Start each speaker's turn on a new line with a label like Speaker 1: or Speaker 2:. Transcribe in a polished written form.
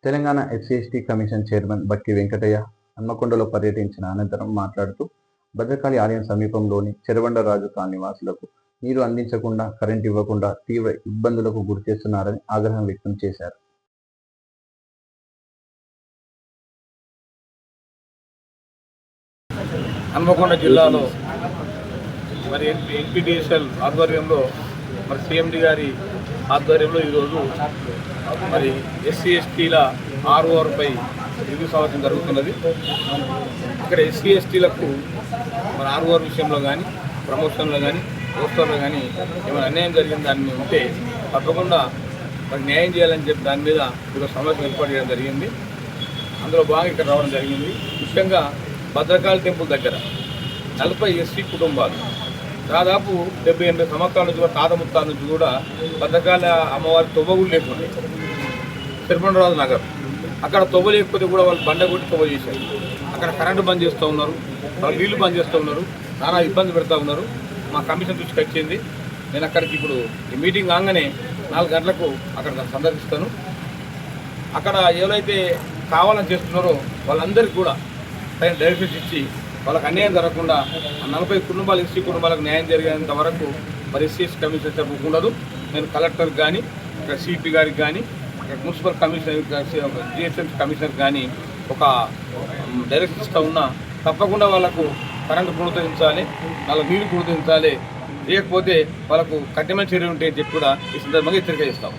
Speaker 1: Telangana SC ST commission chairman Bakki Venkataiah హన్మకొండలో పర్యటించిన అనంతరం మాట్లాడుతూ భద్రకాళి ఆలయం సమీపంలోని చెరబండరాజు కాలనీ వాసులకు నీరు అందించకుండా, కరెంటు ఇవ్వకుండా తీవ్ర ఇబ్బందులకు గురిచేస్తున్నారని ఆగ్రహం వ్యక్తం చేశారు.
Speaker 2: హన్మకొండ జిల్లాలో మరి ఎన్పీటీఎస్ఎల్ ఆధ్వర్యంలో మరి సీఎండి గారి ఆధ్వర్యంలో ఈరోజు మరి ఎస్సీ/ఎస్టీల ఆర్ఓఆర్పై రివ్యూ సమావేశం జరుగుతున్నది. ఇక్కడ ఎస్సీ/ఎస్టీలకు మరి ఆర్ఓఆర్ విషయంలో కానీ, ప్రమోషన్లో కానీ, పోస్టర్లో కానీ ఏమైనా అన్యాయం జరిగిన దాన్ని ఉంటే తప్పకుండా మరి న్యాయం చేయాలని చెప్పి దాని మీద ఈరోజు సమావేశం ఏర్పాటు చేయడం జరిగింది. అందులో భాగంగా ఇక్కడ రావడం జరిగింది. ముఖ్యంగా భద్రకాళి టెంపుల్ దగ్గర 40 ఎస్సీ కుటుంబాలు దాదాపు 70-80 సంవత్సరాల నుంచి కూడా, తాత ముత్తాల నుంచి కూడా భద్రకాళి అమ్మవారి తొవ్వగులు లేకుండా చెరబండరాజు నగర్ అక్కడ తొవ్వ లేకపోతే కూడా వాళ్ళు బండ కొట్టి తొవ్వ చేశారు. అక్కడ కరెంటు బంద్ చేస్తూ ఉన్నారు, వాళ్ళు నీళ్లు బంద్ చేస్తూ ఉన్నారు, నానా ఇబ్బంది పెడతా ఉన్నారు. మా కమిషన్ దృష్టికి వచ్చింది. నేను అక్కడికి ఇప్పుడు ఈ మీటింగ్ కాగానే 4 గంటలకు అక్కడ సందర్శిస్తాను. అక్కడ ఎవరైతే కావాలని చేస్తున్నారో వాళ్ళందరికీ కూడా తగిన డైరెక్షన్స్ ఇచ్చి వాళ్ళకి అన్యాయం జరగకుండా 40 కుటుంబాలు ఎస్సీ కుటుంబాలకు న్యాయం జరిగేంత వరకు మరి ఎస్సీ కమిషన్ తరఫున ఉండదు. నేను కలెక్టర్కి కానీ, ఇక్కడ సిపి గారికి కానీ, ఇక్కడ మున్సిపల్ కమిషనర్, జిహెచ్ఎంసీ కమిషనర్ కానీ ఒక డైరెక్షన్ ఇస్తూ ఉన్నా తప్పకుండా వాళ్ళకు కరెంటు పునరుద్ధరించాలి, వాళ్ళ నీరు పునరుద్ధరించాలి, లేకపోతే వాళ్ళకు కఠినమైన చర్యలు ఉంటాయని చెప్పి కూడా ఈ సందర్భంగా హెచ్చరిక చేస్తాం.